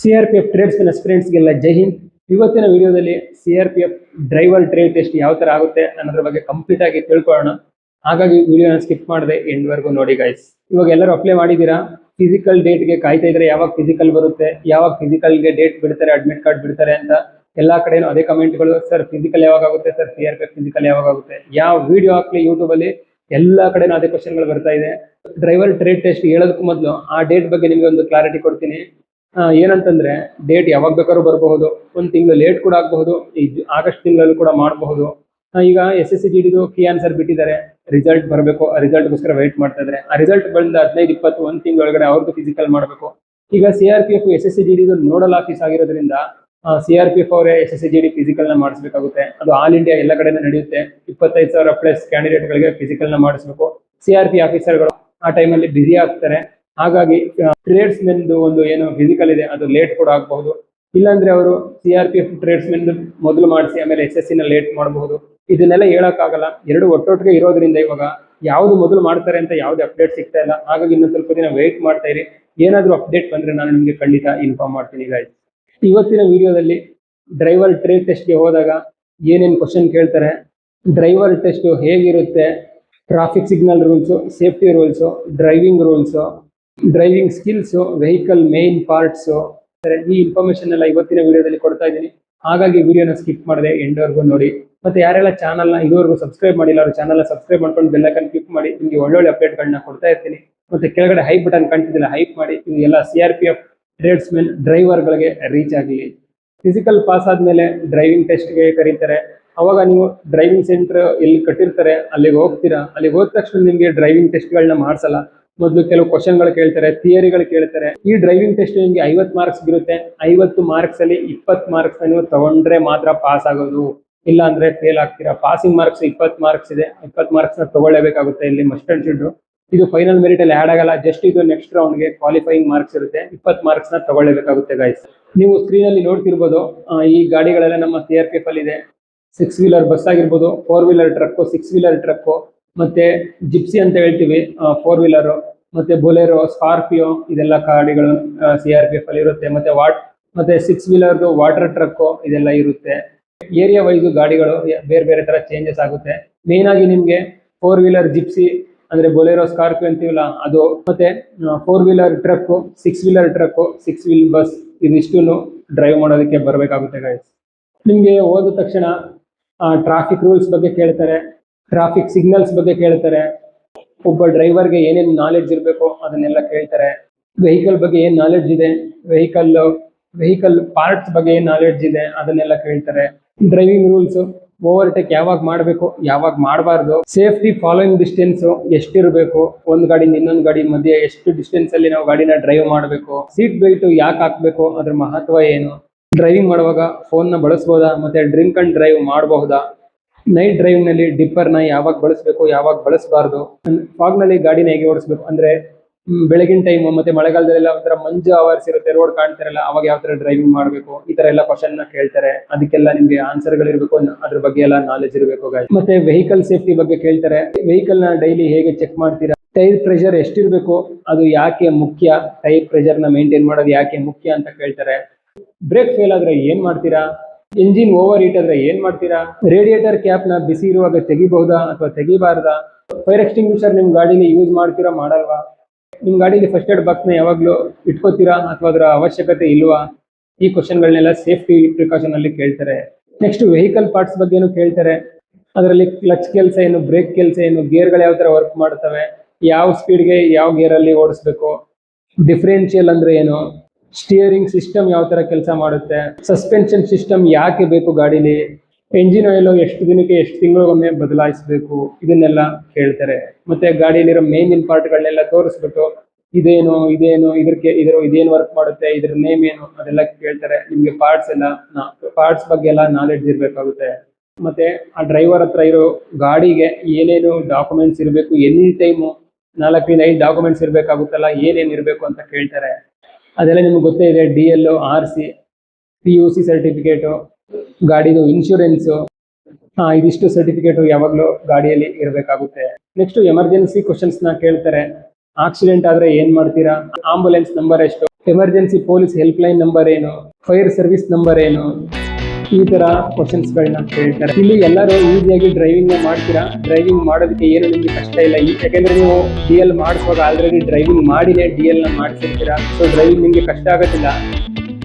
CRPF tradesman ಅಸ್ಪಿರೆಂಟ್ಸ್ಗೆಲ್ಲ ಜೈ ಹಿಂದ್. ಇವತ್ತಿನ ವಿಡಿಯೋದಲ್ಲಿ CRPF driver trade test ಯಾವ ತರ ಆಗುತ್ತೆ ಅನ್ನೋದ್ರ ಬಗ್ಗೆ ಕಂಪ್ಲೀಟ್ ಆಗಿ ತಿಳ್ಕೊಳ್ಳೋಣ. ಹಾಗಾಗಿ ವಿಡಿಯೋನ ಸ್ಕಿಪ್ ಮಾಡದೆ ಎಂಡ್ ವರೆಗೂ ನೋಡಿ ಗೈಸ್. ಇವಾಗ ಎಲ್ಲರೂ ಅಪ್ಲೈ ಮಾಡಿದ್ದೀರಾ, ಫಿಸಿಕಲ್ ಡೇಟ್ಗೆ ಕಾಯ್ತಾ ಇದ್ರೆ ಯಾವಾಗ ಫಿಸಿಕಲ್ ಬರುತ್ತೆ, ಯಾವಾಗ ಫಿಸಿಕಲ್ಗೆ ಡೇಟ್ ಬಿಡ್ತಾರೆ, ಅಡ್ಮಿಟ್ ಕಾರ್ಡ್ ಬಿಡ್ತಾರೆ ಅಂತ ಎಲ್ಲಾ ಕಡೆನೂ ಅದೇ ಕಮೆಂಟ್ಗಳು. ಸರ್ ಫಿಸಿಕಲ್ ಯಾವಾಗ ಆಗುತ್ತೆ, ಸರ್ CRPF ಫಿಸಿಕಲ್ ಯಾವಾಗ ಆಗುತ್ತೆ, ಯಾವ ವಿಡಿಯೋ ಹಾಕ್ಲಿ ಯೂಟ್ಯೂಬ್ ಅಲ್ಲಿ ಎಲ್ಲಾ ಕಡೆನೂ ಅದೇ ಕ್ವಶನ್ಗಳು ಬರ್ತಾ ಇದೆ. ಡ್ರೈವರ್ ಟ್ರೇಡ್ ಟೆಸ್ಟ್ ಹೇಳೋದಕ್ಕೂ ಮೊದಲು ಆ ಡೇಟ್ ಬಗ್ಗೆ ನಿಮಗೆ ಒಂದು ಕ್ಲಾರಿಟಿ ಕೊಡ್ತೀನಿ. ಏನಂತಂದ್ರೆ ಡೇಟ್ ಯಾವಾಗ ಬೇಕಾದ್ರೂ ಬರಬಹುದು, ಒಂದು ತಿಂಗಳು ಲೇಟ್ ಕೂಡ ಆಗಬಹುದು, ಈ ಆಗಸ್ಟ್ ತಿಂಗಳಲ್ಲಿ ಕೂಡ ಮಾಡಬಹುದು. ಈಗ SSC GDದು ಕೀ ಆನ್ಸರ್ ಬಿಟ್ಟಿದ್ದಾರೆ, ರಿಸಲ್ಟ್ ಬರಬೇಕು, ರಿಸಲ್ಟ್ಗೋಸ್ಕರ ವೆಯ್ಟ್ ಮಾಡ್ತಾ ಇದ್ದಾರೆ. ಆ ರಿಸಲ್ಟ್ ಬಂದ 15-20 ಒಂದು ತಿಂಗಳೊಳಗಡೆ ಅವ್ರದ್ದು ಫಿಸಿಕಲ್ ಮಾಡಬೇಕು. ಈಗ CRPF SSC GDದು ನೋಡಲ್ ಆಫೀಸ್ ಆಗಿರೋದ್ರಿಂದ CRPF ಅವರೇ SSC GD ಫಿಸಿಕಲ್ ನ ಮಾಡಿಸಬೇಕಾಗುತ್ತೆ. ಅದು ಆಲ್ ಇಂಡಿಯಾ ಎಲ್ಲ ಕಡೆ ನಡೆಯುತ್ತೆ. 25,000 ಪ್ಲಸ್ ಕ್ಯಾಂಡಿಡೇಟ್ ಗಳಿಗೆ ಫಿಸಿಕಲ್ ನ ಮಾಡಿಸಬೇಕು. CRP ಆಫೀಸರ್ಗಳು ಆ ಟೈಮಲ್ಲಿ ಬ್ಯುಸಿ ಆಗ್ತಾರೆ. ಹಾಗಾಗಿ ಟ್ರೇಡ್ಸ್ ಮೆನ್ ಒಂದು ಏನು ಫಿಸಿಕಲ್ ಇದೆ ಅದು ಲೇಟ್ ಕೂಡ ಆಗಬಹುದು. ಇಲ್ಲಾಂದ್ರೆ ಅವರು CRPF ಟ್ರೇಡ್ಸ್ ಮೆನ್ ಮೊದಲು ಮಾಡಿಸಿ ಆಮೇಲೆ SSC ನ ಲೇಟ್ ಮಾಡಬಹುದು. ಇದನ್ನೆಲ್ಲ ಹೇಳಕ್ಕಾಗಲ್ಲ, ಎರಡು ಒಟ್ಟೊಟ್ಟಿಗೆ ಇರೋದ್ರಿಂದ ಇವಾಗ ಯಾವ್ದು ಮೊದಲು ಮಾಡ್ತಾರೆ ಅಂತ ಯಾವ್ದು ಅಪ್ಡೇಟ್ ಸಿಗ್ತಾ ಇಲ್ಲ. ಹಾಗಾಗಿ ಇನ್ನೊಂದು ಸ್ವಲ್ಪ ದಿನ ವೇಟ್ ಮಾಡ್ತಾ ಇರಿ. ಏನಾದ್ರೂ ಅಪ್ಡೇಟ್ ಬಂದ್ರೆ ನಾನು ನಿಮಗೆ ಖಂಡಿತ ಇನ್ಫಾರ್ಮ್ ಮಾಡ್ತೀನಿ ಗೈಸ್. ಇವತ್ತಿನ ವಿಡಿಯೋದಲ್ಲಿ ಡ್ರೈವರ್ ಟ್ರೇಡ್ ಟೆಸ್ಟ್ಗೆ ಹೋದಾಗ ಏನೇನು ಕ್ವಶನ್ ಕೇಳ್ತಾರೆ, ಡ್ರೈವರ್ ಟೆಸ್ಟ್ ಹೇಗಿರುತ್ತೆ, traffic signal rules, safety rules, driving rules, driving skills, vehicle main parts, ಈ ಇನ್ಫಾರ್ಮೇಶನ್ ಎಲ್ಲ ಇವತ್ತಿನ ವಿಡಿಯೋದಲ್ಲಿ ಕೊಡ್ತಾ ಇದ್ದೀನಿ. ಹಾಗಾಗಿ ವಿಡಿಯೋನ ಸ್ಕಿಪ್ ಮಾಡದೆ ಎಂಡ್ವರೆಗೂ ನೋಡಿ. ಮತ್ತೆ ಯಾರೆಲ್ಲ ಚಾನಲ್ನ ಇದುವರೆಗೂ ಸಬ್ಸ್ಕ್ರೈಬ್ ಮಾಡಿಲ್ಲ ಅವರು ಚಾನಲ್ನ ಸಬ್ಸ್ಕ್ರೈಬ್ ಮಾಡ್ಕೊಂಡು ಬೆಲ್ ಐಕಾನ್ ಕ್ಲಿಕ್ ಮಾಡಿ. ನಿಮಗೆ ಒಳ್ಳೊಳ್ಳೆ ಅಪ್ಡೇಟ್ಗಳನ್ನ ಕೊಡ್ತಾ ಇರ್ತೀನಿ. ಮತ್ತೆ ಕೆಳಗಡೆ ಹೈಪ್ ಬಟನ್ ಕಾಣ್ತಿದ್ದಿಲ್ಲ, ಹೈಪ್ ಮಾಡಿ. ಇದು ಎಲ್ಲ CRPF ಟ್ರೇಡ್ಸ್ಮೆನ್ ಡ್ರೈವರ್ಗಳಿಗೆ ರೀಚ್ ಆಗಲಿ. ಫಿಸಿಕಲ್ ಪಾಸ್ ಆದ್ಮೇಲೆ ಡ್ರೈವಿಂಗ್ ಟೆಸ್ಟ್ಗೆ ಕರೀತಾರೆ. ಅವಾಗ ನೀವು ಡ್ರೈವಿಂಗ್ ಸೆಂಟರ್ ಎಲ್ಲಿ ಕಟ್ಟಿರ್ತಾರೆ ಅಲ್ಲಿಗೆ ಹೋಗ್ತೀರಾ. ಅಲ್ಲಿಗೆ ಹೋದ ತಕ್ಷಣ ನಿಮಗೆ ಡ್ರೈವಿಂಗ್ ಟೆಸ್ಟ್ಗಳನ್ನ ಮಾಡಿಸಲ್ಲ. ಮೊದಲು ಕೆಲವು ಕ್ವಶನ್ಗಳು ಕೇಳ್ತಾರೆ, ಥಿಯರಿಗಳು ಕೇಳ್ತಾರೆ. ಈ ಡ್ರೈವಿಂಗ್ ಟೆಸ್ಟ್ ನಿಮಗೆ 50 ಮಾರ್ಕ್ಸ್ ಇರುತ್ತೆ. 50 ಮಾರ್ಕ್ಸ್ ಅಲ್ಲಿ 20 ಮಾರ್ಕ್ಸ್ ನೀವು ತಗೊಂಡ್ರೆ ಮಾತ್ರ ಪಾಸ್ ಆಗೋದು, ಇಲ್ಲ ಅಂದ್ರೆ ಫೇಲ್ ಆಗ್ತೀರಾ. ಪಾಸಿಂಗ್ ಮಾರ್ಕ್ಸ್ 20 ಮಾರ್ಕ್ಸ್ ಇದೆ, 20 ಮಾರ್ಕ್ಸ್ ನ ತಗೊಳ್ಳೇಬೇಕಾಗುತ್ತೆ. ಇಲ್ಲಿ ಮಸ್ಟ್ ಅಂಡ್ ಶುಡ್. ಇದು ಫೈನಲ್ ಮೆರಿಟ್ ಅಲ್ಲಿ ಆಡ್ ಆಗಲ್ಲ, ಜಸ್ಟ್ ಇದು ನೆಕ್ಸ್ಟ್ ರೌಂಡ್ ಗೆ ಕ್ವಾಲಿಫೈಯಿಂಗ್ ಮಾರ್ಕ್ಸ್ ಇರುತ್ತೆ. 20 ಮಾರ್ಕ್ಸ್ ನ ತಗೊಳ್ಳೇಬೇಕಾಗುತ್ತೆ ಗೈಸ್. ನೀವು ಸ್ಕ್ರೀನ್ ಅಲ್ಲಿ ನೋಡ್ತಿರ್ಬೋದು, ಈ ಗಾಡಿಗಳೆಲ್ಲ ನಮ್ಮ CRPF ಅಲ್ಲಿ ಇದೆ. 6 ವೀಲರ್ ಬಸ್ ಆಗಿರ್ಬೋದು, 4 ವೀಲರ್ ಟ್ರಕ್, 6 ವೀಲರ್ ಟ್ರಕ್, ಮತ್ತೆ ಜಿಪ್ಸಿ ಅಂತ ಹೇಳ್ತೀವಿ 4 ವೀಲರ್, ಮತ್ತೆ ಬೊಲೆರೋ, ಸ್ಕಾರ್ಪಿಯೋ, ಇದೆಲ್ಲ ಗಾಡಿಗಳು CRPF ಅಲ್ಲಿ ಇರುತ್ತೆ. ಮತ್ತೆ 6 ವೀಲರ್ದು ವಾಟರ್ ಟ್ರಕ್ ಇದೆಲ್ಲ ಇರುತ್ತೆ. ಏರಿಯಾ ವೈಸ್ ಗಾಡಿಗಳು ಬೇರೆ ಬೇರೆ ತರ ಚೇಂಜಸ್ ಆಗುತ್ತೆ. ಮೇನ್ ಆಗಿ ನಿಮ್ಗೆ 4 ವೀಲರ್ ಜಿಪ್ಸಿ ಅಂದ್ರೆ ಬೊಲೆರೋ, ಸ್ಕಾರ್ಪಿಯೋ ಅಂತೀವಲ್ಲ ಅದು, ಮತ್ತೆ 4 wheeler truck, 6 wheeler truck, 6 wheel bus, ಇದಿಷ್ಟು ಡ್ರೈವ್ ಮಾಡೋದಕ್ಕೆ ಬರಬೇಕಾಗುತ್ತೆ ಗೈಸ್. ನಿಮ್ಗೆ ಓದ ತಕ್ಷಣ ಟ್ರಾಫಿಕ್ ರೂಲ್ಸ್ ಬಗ್ಗೆ ಕೇಳ್ತಾರೆ, ಟ್ರಾಫಿಕ್ ಸಿಗ್ನಲ್ಸ್ ಬಗ್ಗೆ ಕೇಳ್ತಾರೆ, ಒಬ್ಬ ಡ್ರೈವರ್ಗೆ ಏನೇನು ನಾಲೆಡ್ಜ್ ಇರಬೇಕು ಅದನ್ನೆಲ್ಲ ಕೇಳ್ತಾರೆ. ವೆಹಿಕಲ್ ಬಗ್ಗೆ ಏನ್ ನಾಲೆಡ್ಜ್ ಇದೆ, ವೆಹಿಕಲ್ ಪಾರ್ಟ್ಸ್ ಬಗ್ಗೆ ಏನ್ ನಾಲೆಡ್ಜ್ ಇದೆ ಅದನ್ನೆಲ್ಲ ಕೇಳ್ತಾರೆ. ಡ್ರೈವಿಂಗ್ ರೂಲ್ಸ್, ಓವರ್ಟೇಕ್ ಯಾವಾಗ ಮಾಡಬೇಕು ಯಾವಾಗ ಮಾಡಬಾರ್ದು, ಸೇಫ್ಟಿ, ಫಾಲೋಯಿಂಗ್ ಡಿಸ್ಟೆನ್ಸ್ ಎಷ್ಟಿರಬೇಕು, ಒಂದು ಗಾಡಿಯಿಂದ ಇನ್ನೊಂದು ಗಾಡಿ ಮಧ್ಯೆ ಎಷ್ಟು ಡಿಸ್ಟೆನ್ಸ್ ಅಲ್ಲಿ ನಾವು ಗಾಡಿನ ಡ್ರೈವ್ ಮಾಡಬೇಕು, ಸೀಟ್ ಬೆಲ್ಟ್ ಯಾಕೆ ಹಾಕ್ಬೇಕು, ಅದ್ರ ಮಹತ್ವ ಏನು, ಡ್ರೈವಿಂಗ್ ಮಾಡುವಾಗ ಫೋನ್ ನ ಬಳಸಬಹುದಾ, ಮತ್ತೆ ಡ್ರಿಂಕ್ ಅಂಡ್ ಡ್ರೈವ್ ಮಾಡಬಹುದಾ, ನೈಟ್ ಡ್ರೈವ್ ನಲ್ಲಿ ಡಿಪ್ಪರ್ ನ ಯಾವಾಗ ಬಳಸಬೇಕು ಯಾವಾಗ ಬಳಸಬಾರ್ದು, ಫಾಗ್ ನಲ್ಲಿ ಗಾಡಿನ ಹೇಗೆ ಓಡಿಸಬೇಕು, ಅಂದ್ರೆ ಬೆಳಗಿನ ಟೈಮ್ ಮತ್ತೆ ಮಳೆಗಾಲದಲ್ಲೆಲ್ಲ ಒಂಥರ ಮಂಜು ಅವರ್ಸ್ ಇರುತ್ತೆ, ರೋಡ್ ಕಾಣ್ತಿರಲ್ಲ, ಅವಾಗ ಯಾವ ತರ ಡ್ರೈವಿಂಗ್ ಮಾಡಬೇಕು, ಈ ತರ ಎಲ್ಲ ಕ್ವಶನ್ ನ ಕೇಳ್ತಾರೆ. ಅದಕ್ಕೆಲ್ಲ ನಿಮ್ಗೆ ಆನ್ಸರ್ ಗಳಿರ್ಬೇಕು, ಅದ್ರ ಬಗ್ಗೆ ಎಲ್ಲ ನಾಲೆಜ್ ಇರಬೇಕು ಗೈಸ್. ಮತ್ತೆ ವೆಹಿಕಲ್ ಸೇಫ್ಟಿ ಬಗ್ಗೆ ಕೇಳ್ತಾರೆ. ವೆಹಿಕಲ್ ನ ಡೈಲಿ ಹೇಗೆ ಚೆಕ್ ಮಾಡ್ತೀರಾ, ಟೈರ್ ಪ್ರೆಷರ್ ಎಷ್ಟಿರ್ಬೇಕು, ಅದು ಯಾಕೆ ಮುಖ್ಯ, ಟೈರ್ ಪ್ರೆಷರ್ ನ ಮೇಂಟೈನ್ ಮಾಡೋದು ಯಾಕೆ ಮುಖ್ಯ ಅಂತ ಕೇಳ್ತಾರೆ. ಬ್ರೇಕ್ ಫೇಲ್ ಆದ್ರೆ ಏನ್ ಮಾಡ್ತೀರಾ, ಎಂಜಿನ್ ಓವರ್ ಹೀಟ್ ಆದ್ರೆ ಏನ್ ಮಾಡ್ತೀರಾ, ರೇಡಿಯೇಟರ್ ಕ್ಯಾಪ್ ನ ಬಿಸಿ ಇರುವಾಗ ತೆಗಿಬಹುದಾ ಅಥವಾ ತೆಗಿಬಾರ್ದಾ, ಫೈರ್ ಎಕ್ಸ್ಟಿಂಗ್ವಿಷರ್ ನಿಮ್ ಗಾಡಿಲಿ ಯೂಸ್ ಮಾಡ್ತೀರಾ ಮಾಡಲ್ವಾ, ನಿಮ್ ಗಾಡಿಲಿ ಫಸ್ಟ್ ಏಡ್ ಬಾಕ್ಸ್ ನ ಯಾವಾಗ್ಲೂ ಇಟ್ಕೋತೀರಾ ಅಥವಾ ಅದರ ಅವಶ್ಯಕತೆ ಇಲ್ವಾ, ಈ ಕ್ವಶನ್ಗಳನ್ನೆಲ್ಲ ಸೇಫ್ಟಿ ಪ್ರಿಕಾಷನ್ ಅಲ್ಲಿ ಕೇಳ್ತಾರೆ. ನೆಕ್ಸ್ಟ್ ವೆಹಿಕಲ್ ಪಾರ್ಟ್ಸ್ ಬಗ್ಗೆನೂ ಕೇಳ್ತಾರೆ. ಅದರಲ್ಲಿ ಕ್ಲಚ್ ಕೆಲಸ ಏನು, ಬ್ರೇಕ್ ಕೆಲಸ ಏನು, ಗೇರ್ಗಳು ಯಾವ ತರ ವರ್ಕ್ ಮಾಡ್ತವೆ, ಯಾವ ಸ್ಪೀಡ್ಗೆ ಯಾವ ಗೇರ್ ಅಲ್ಲಿ ಓಡಿಸ್ಬೇಕು, ಡಿಫ್ರೆನ್ಷಿಯಲ್ ಅಂದ್ರೆ ಏನು, ಸ್ಟಿಯರಿಂಗ್ ಸಿಸ್ಟಮ್ ಯಾವ ತರ ಕೆಲಸ ಮಾಡುತ್ತೆ, ಸಸ್ಪೆನ್ಷನ್ ಸಿಸ್ಟಮ್ ಯಾಕೆ ಬೇಕು ಗಾಡಿಲಿ, ಎಂಜಿನ್ ಆಯಿಲ್ ಎಷ್ಟು ದಿನಕ್ಕೆ ಎಷ್ಟು ತಿಂಗಳಿಗೊಮ್ಮೆ ಬದಲಾಯಿಸಬೇಕು, ಇದನ್ನೆಲ್ಲ ಕೇಳ್ತಾರೆ. ಮತ್ತೆ ಗಾಡಿಯಲ್ಲಿರೋ ಮೇನ್ ಪಾರ್ಟ್ಗಳನ್ನೆಲ್ಲ ತೋರಿಸ್ಬಿಟ್ಟು ಇದೇನು ಇದೇನು ವರ್ಕ್ ಮಾಡುತ್ತೆ, ಇದ್ರ ನೇಮ್ ಏನು, ಅದೆಲ್ಲ ಕೇಳ್ತಾರೆ. ನಿಮ್ಗೆ ಪಾರ್ಟ್ಸ್ ಬಗ್ಗೆ ಎಲ್ಲ ನಾಲೆಡ್ಜ್ ಇರಬೇಕಾಗುತ್ತೆ. ಮತ್ತೆ ಆ ಡ್ರೈವರ್ ಹತ್ರ ಇರೋ ಗಾಡಿಗೆ ಏನೇನು ಡಾಕ್ಯುಮೆಂಟ್ಸ್ ಇರಬೇಕು, ಎನಿ ಟೈಮು 4 ರಿಂದ 5 ಡಾಕ್ಯುಮೆಂಟ್ಸ್ ಇರಬೇಕಾಗುತ್ತಲ್ಲ, ಏನೇನು ಇರಬೇಕು ಅಂತ ಕೇಳ್ತಾರೆ. ಅದೆಲ್ಲ ನಿಮ್ಗೆ ಗೊತ್ತೇ ಇದೆ. DL, RC, PUC ಸರ್ಟಿಫಿಕೇಟು, ಗಾಡಿದು ಇನ್ಶೂರೆನ್ಸು, ಇದಿಷ್ಟು ಸರ್ಟಿಫಿಕೇಟು ಯಾವಾಗಲೂ ಗಾಡಿಯಲ್ಲಿ ಇರಬೇಕಾಗುತ್ತೆ. ನೆಕ್ಸ್ಟ್ ಎಮರ್ಜೆನ್ಸಿ ಕ್ವಶನ್ಸ್ ನ ಕೇಳ್ತಾರೆ. ಆಕ್ಸಿಡೆಂಟ್ ಆದ್ರೆ ಏನ್ ಮಾಡ್ತೀರಾ, ಆಂಬುಲೆನ್ಸ್ ನಂಬರ್ ಎಷ್ಟು, emergency police help line number ಏನು, ಫೈರ್ ಸರ್ವಿಸ್ ನಂಬರ್ ಏನು, ಈ ತರ ಕ್ವಶನ್ಸ್ಗಳನ್ನ ಕೇಳ್ತಾರೆ. ಇಲ್ಲಿ ಎಲ್ಲರೂ ಈಸಿಯಾಗಿ ಡ್ರೈವಿಂಗ್ ಮಾಡ್ತೀರಾ. ಡ್ರೈವಿಂಗ್ ಮಾಡೋದಕ್ಕೆ ಏನು ನಿಮ್ಗೆ ಕಷ್ಟ ಇಲ್ಲ, ಯಾಕೆಂದ್ರೆ ನೀವು DL ಮಾಡಿಸುವಾಗ ಆಲ್ರೆಡಿ ಡ್ರೈವಿಂಗ್ ಮಾಡಿನೇ DL ನ ಮಾಡಿಸಿರ್ತೀರಾ. ಸೊ ಡ್ರೈವಿಂಗ್ ನಿಮ್ಗೆ ಕಷ್ಟ ಆಗೋದಿಲ್ಲ.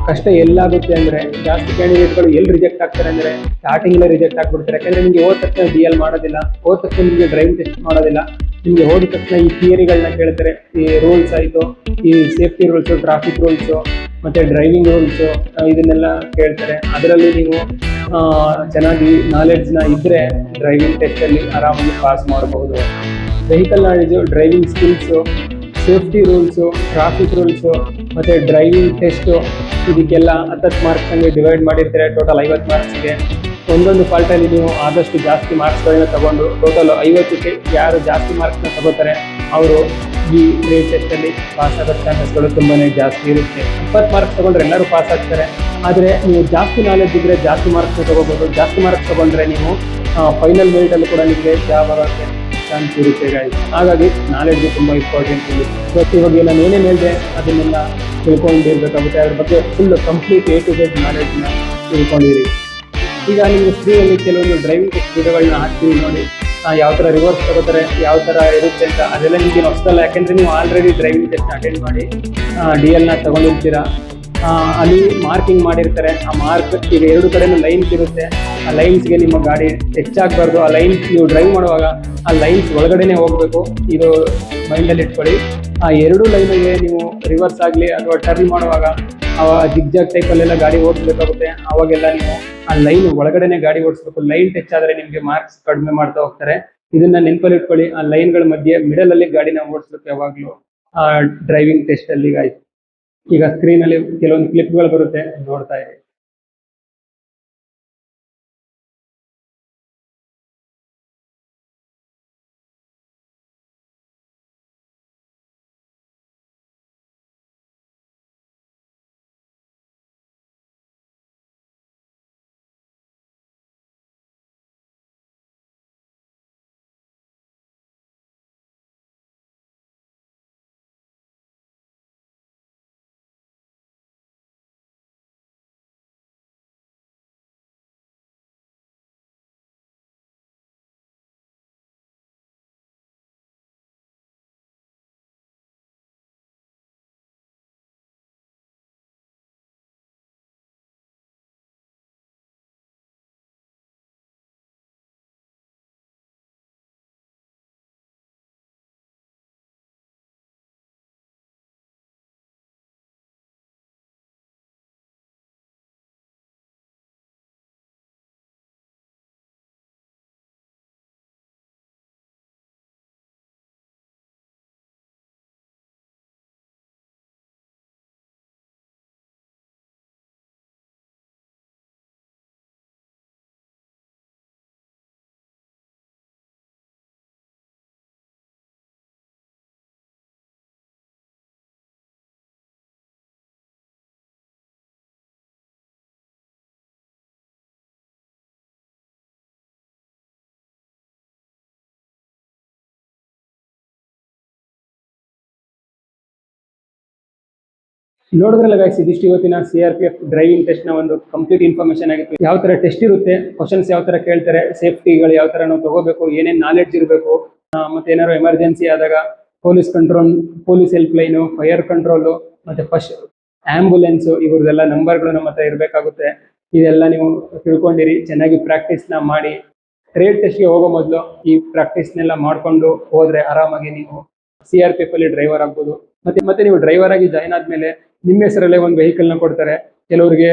ಕಷ್ಟ ಎಲ್ಲಾಗುತ್ತೆ ಅಂದ್ರೆ ಜಾಸ್ತಿ ಕ್ಯಾಂಡಿಡೇಟ್ಗಳು ಎಲ್ಲಿ ರಿಜೆಕ್ಟ್ ಆಗ್ತಾರೆ ಅಂದ್ರೆ ಸ್ಟಾರ್ಟಿಂಗ್ ರಿಜೆಕ್ಟ್ ಆಗ್ಬಿಡ್ತಾರೆ. ಯಾಕಂದ್ರೆ ನಿಮ್ಗೆ ಹೋದ ತಕ್ಷಣ DL ಮಾಡೋದಿಲ್ಲ, ಹೋದ ತಕ್ಷಣ ನಿಮ್ಗೆ ಡ್ರೈವಿಂಗ್ ಟೆಸ್ಟ್ ಮಾಡೋದಿಲ್ಲ. ನಿಮ್ಗೆ ಹೋದ ತಕ್ಷಣ ಈ ಥಿಯರಿಗಳನ್ನ ಕೇಳ್ತಾರೆ. ಈ ರೂಲ್ಸ್ ಆಯ್ತು, ಈ ಸೇಫ್ಟಿ ರೂಲ್ಸ್, ಟ್ರಾಫಿಕ್ ರೂಲ್ಸ್, ಮತ್ತೆ ಡ್ರೈವಿಂಗ್ ರೂಲ್ಸ್, ಇದನ್ನೆಲ್ಲ ಕೇಳ್ತಾರೆ. ಅದರಲ್ಲಿ ನೀವು ಚೆನ್ನಾಗಿ ನಾಲೆಡ್ಜ್ನ ಇದ್ರೆ ಡ್ರೈವಿಂಗ್ ಟೆಸ್ಟ್ ಅಲ್ಲಿ ಆರಾಮಾಗಿ ಪಾಸ್ ಮಾಡಬಹುದು. Vehicle knowledge, driving skills, safety rules, traffic rules, ಮತ್ತೆ ಡ್ರೈವಿಂಗ್ ಟೆಸ್ಟು, ಇದಕ್ಕೆಲ್ಲ 10 ಮಾರ್ಕ್ಸ್ ಹಂಗೆ ಡಿವೈಡ್ ಮಾಡಿರ್ತಾರೆ. ಟೋಟಲ್ 50 ಮಾರ್ಕ್ಸ್ಗೆ. ಒಂದೊಂದು ಫಾಲ್ಟಲ್ಲಿ ನೀವು ಆದಷ್ಟು ಜಾಸ್ತಿ ಮಾರ್ಕ್ಸ್ಗಳನ್ನ ತಗೊಂಡು ಟೋಟಲ್ 50ಕ್ಕೆ ಯಾರು ಜಾಸ್ತಿ ಮಾರ್ಕ್ಸ್ನ ತಗೋತಾರೆ ಅವರು ಈ ಟ್ರೇಡ್ ಟೆಸ್ಟಲ್ಲಿ ಪಾಸ್ ಆಗೋ ಚಾನ್ಸಸ್ಗಳು ತುಂಬಾ ಜಾಸ್ತಿ ಇರುತ್ತೆ. 20 ಮಾರ್ಕ್ಸ್ ತಗೊಂಡ್ರೆ ಎಲ್ಲರೂ ಪಾಸ್ ಆಗ್ತಾರೆ. ಆದರೆ ನೀವು ಜಾಸ್ತಿ ನಾಲೆಡ್ಜ್ ಇದ್ದರೆ ಜಾಸ್ತಿ ಮಾರ್ಕ್ಸ್ನ ತಗೋಬೋದು. ಜಾಸ್ತಿ ಮಾರ್ಕ್ಸ್ ತಗೊಂಡ್ರೆ ನೀವು ಫೈನಲ್ ಮೆರಿಟಲ್ಲೂ ಕೂಡ ನಿಮಗೆ ಜಾಬ್ ಆಗೋಕ್ಕೆ ಚಾನ್ಸ್ ಇರುತ್ತೆ ಗಾಯ್ಸ್. ಹಾಗಾಗಿ ನಾಲೆಡ್ಜ್ ತುಂಬ ಇಂಪಾರ್ಟೆಂಟ್ ಇಲ್ಲಿ. ಬಟ್ ಇವಾಗ ನಾನು ಏನೇನು ಹೇಳಿದೆ ಅದನ್ನೆಲ್ಲ ತಿಳ್ಕೊಂಡಿರ್ಬೇಕಾಗುತ್ತೆ. ಅದ್ರ ಬಗ್ಗೆ full complete A to Z ನಾಲೆಡ್ಜ್ನ ತಿಳ್ಕೊಂಡಿರಿ. ಈಗ ನೀವು ಸ್ಕ್ರೀನಲ್ಲಿ ಕೆಲವೊಂದು ಡ್ರೈವಿಂಗ್ ಟೆಸ್ಟ್ ವಿಡಿಯೋಗಳನ್ನ ಹಾಕ್ತೀವಿ ನೋಡಿ. ಯಾವ ಥರ ರಿವರ್ಸ್ ತಗೋತಾರೆ, ಯಾವ ಥರ ಇರುತ್ತೆ ಅಂತ, ಅದೆಲ್ಲ ನಿಮಗೆ ಹೊಸದಲ್ಲ. ಯಾಕೆಂದರೆ ನೀವು ಆಲ್ರೆಡಿ ಡ್ರೈವಿಂಗ್ ಟೆಸ್ಟ್ ಅಟೆಂಡ್ ಮಾಡಿ DL ನ ತಗೊಂಡಿರ್ತೀರಾ. ಅಲ್ಲಿ ಮಾರ್ಕಿಂಗ್ ಮಾಡಿರ್ತಾರೆ. ಆ ಮಾರ್ಕ್ ಈಗ ಎರಡು ಕಡೆನೂ ಲೈನ್ಸ್ ಇರುತ್ತೆ. ಆ ಲೈನ್ಸ್ಗೆ ನಿಮ್ಮ ಗಾಡಿ ಹೆಚ್ಚಾಗಬಾರ್ದು. ಆ ಲೈನ್ಸ್ ನೀವು ಡ್ರೈವ್ ಮಾಡುವಾಗ ಆ ಲೈನ್ಸ್ ಒಳಗಡೆನೆ ಹೋಗಬೇಕು. ಇದು ಮೈಂಡಲ್ಲಿ ಇಟ್ಕೊಳ್ಳಿ. ಆ ಎರಡು ಲೈನಿಗೆ ನೀವು ರಿವರ್ಸ್ ಆಗಲಿ ಅಥವಾ ಟರ್ನ್ ಮಾಡುವಾಗ ಜಿಗ್ಜಾಗ್ ಟೈಪಲ್ಲೆಲ್ಲ ಗಾಡಿ ಓಡಿಸ್ಬೇಕಾಗುತ್ತೆ. ಅವಾಗೆಲ್ಲ ನೀವು ಆ ಲೈನ್ ಒಳಗಡೆನೆ ಗಾಡಿ ಓಡಿಸ್ಬೇಕು. ಲೈನ್ ಟಚ್ ಆದರೆ ನಿಮಗೆ ಮಾರ್ಕ್ಸ್ ಕಡಿಮೆ ಮಾಡ್ತಾ ಹೋಗ್ತಾರೆ. ಇದನ್ನ ನೆನಪಲ್ಲಿ ಇಟ್ಕೊಳ್ಳಿ. ಆ ಲೈನ್ಗಳ ಮಧ್ಯೆ ಮಿಡಲ್ ಅಲ್ಲಿ ಗಾಡಿನ ಓಡಿಸ್ಬೇಕು ಯಾವಾಗಲೂ ಡ್ರೈವಿಂಗ್ ಟೆಸ್ಟ್ ಅಲ್ಲಿ. ಈಗ ಸ್ಕ್ರೀನಲ್ಲಿ ಕೆಲವೊಂದು ಕ್ಲಿಪ್ಗಳು ಬರುತ್ತೆ, ನೋಡ್ತಾ ಇರಿ. ನೋಡಿದ್ರಲ್ಲ ಗೈಸ್, ಇದಿಷ್ಟು ಇವತ್ತಿನ CRPF ಡ್ರೈವಿಂಗ್ ಟೆಸ್ಟ್ ನ ಒಂದು ಕಂಪ್ಲೀಟ್ ಇನ್ಫಾರ್ಮೇಶನ್ ಆಗಿತ್ತು. ಯಾವ ತರ ಟೆಸ್ಟ್ ಇರುತ್ತೆ, ಕ್ವಶನ್ಸ್ ಯಾವ ತರ ಕೇಳ್ತಾರೆ, ಸೇಫ್ಟಿಗಳು ಯಾವ ತರ ನಾವು ತಗೋಬೇಕು, ಏನೇನ್ ನಾಲೆಡ್ಜ್ ಇರಬೇಕು, ಮತ್ತೆ ಏನಾದ್ರು ಎಮರ್ಜೆನ್ಸಿ ಆದಾಗ police control, police help line, fire control, ಮತ್ತೆ ಫಸ್ಟ್ ಆಂಬುಲೆನ್ಸ್, ಇವ್ರದೆಲ್ಲ ನಂಬರ್ಗಳು ನಮ್ಮ ಹತ್ರ ಇರಬೇಕಾಗುತ್ತೆ. ಇದೆಲ್ಲ ನೀವು ತಿಳ್ಕೊಂಡಿರಿ. ಚೆನ್ನಾಗಿ ಪ್ರಾಕ್ಟೀಸ್ನ ಮಾಡಿ ಟ್ರೇಡ್ ಟೆಸ್ಟ್ಗೆ ಹೋಗೋ ಮೊದಲು ಈ ಪ್ರಾಕ್ಟೀಸ್ನೆಲ್ಲ ಮಾಡ್ಕೊಂಡು ಹೋದ್ರೆ ಆರಾಮಾಗಿ ನೀವು CRPF ಅಲ್ಲಿ ಡ್ರೈವರ್ ಆಗ್ಬೋದು. ಮತ್ತೆ ನೀವು ಡ್ರೈವರ್ ಆಗಿ ಜಾಯ್ನ್ ಆದ್ಮೇಲೆ ನಿಮ್ಮ ಹೆಸರಲ್ಲೇ ಒಂದು ವೆಹಿಕಲ್ ನ ಕೊಡ್ತಾರೆ. ಕೆಲವರಿಗೆ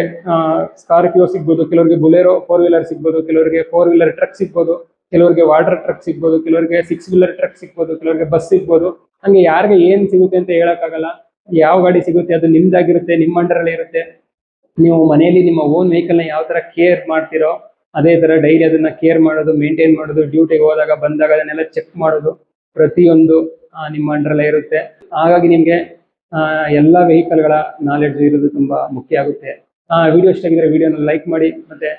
ಸ್ಕಾರ್ಪಿಯೋ ಸಿಗ್ಬೋದು, ಕೆಲವರಿಗೆ ಬುಲೆರೋ 4 ವೀಲರ್ ಸಿಗ್ಬೋದು, ಕೆಲವರಿಗೆ 4 ವೀಲರ್ ಟ್ರಕ್ ಸಿಗ್ಬೋದು, ಕೆಲವರಿಗೆ ವಾಟರ್ ಟ್ರಕ್ ಸಿಗ್ಬೋದು, ಕೆಲವರಿಗೆ 6 ವೀಲರ್ ಟ್ರಕ್ ಸಿಗ್ಬೋದು, ಕೆಲವರಿಗೆ ಬಸ್ ಸಿಗ್ಬೋದು. ಹಂಗೆ ಯಾರಿಗೆ ಏನ್ ಸಿಗುತ್ತೆ ಅಂತ ಹೇಳಕ್ಕಾಗಲ್ಲ. ಯಾವ ಗಾಡಿ ಸಿಗುತ್ತೆ ಅದು ನಿಮ್ದಾಗಿರುತ್ತೆ, ನಿಮ್ಮ ಅಂಡರ್ ಇರುತ್ತೆ. ನೀವು ಮನೆಯಲ್ಲಿ ನಿಮ್ಮ ಓನ್ ವೆಹಿಕಲ್ ನ ಯಾವ ತರ ಕೇರ್ ಮಾಡ್ತಿರೋ ಅದೇ ತರ ಡೈಲಿ ಅದನ್ನ ಕೇರ್ ಮಾಡೋದು, ಮೇಂಟೈನ್ ಮಾಡೋದು, ಡ್ಯೂಟಿಗೆ ಹೋದಾಗ ಬಂದಾಗ ಅದನ್ನೆಲ್ಲ ಚೆಕ್ ಮಾಡೋದು, ಪ್ರತಿಯೊಂದು ನಿಮ್ಮ ಅಂಡರ್ ಇರುತ್ತೆ. ಹಾಗಾಗಿ ನಿಮ್ಗೆ ಎಲ್ಲ ವೆಹಿಕಲ್ಗಳ ನಾಲೆಡ್ಜ್ ಇರೋದು ತುಂಬಾ ಮುಖ್ಯ ಆಗುತ್ತೆ. ವಿಡಿಯೋ ಇಷ್ಟ ಆಗಿದ್ರೆ ವಿಡಿಯೋನ ಲೈಕ್ ಮಾಡಿ, ಮತ್ತೆ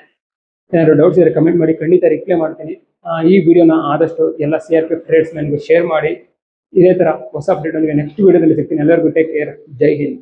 ಏನಾದ್ರು ಡೌಟ್ಸ್ ಇದ್ರೆ ಕಮೆಂಟ್ ಮಾಡಿ, ಖಂಡಿತ ರಿಪ್ಲೈ ಮಾಡ್ತೀನಿ. ಈ ವಿಡಿಯೋನ ಆದಷ್ಟು ಎಲ್ಲ CRPF ಟ್ರೇಡ್ಸ್ ಮ್ಯಾನ್ಗೂ ಶೇರ್ ಮಾಡಿ. ಇದೇ ತರ ಹೊಸ ಅಪ್ಡೇಟ್ ನೆಕ್ಸ್ಟ್ ವಿಡಿಯೋದಲ್ಲಿ ಸಿಗ್ತೀನಿ. ಎಲ್ಲರಿಗೂ ಟೇಕ್ ಕೇರ್. ಜೈ ಹಿಂದ್.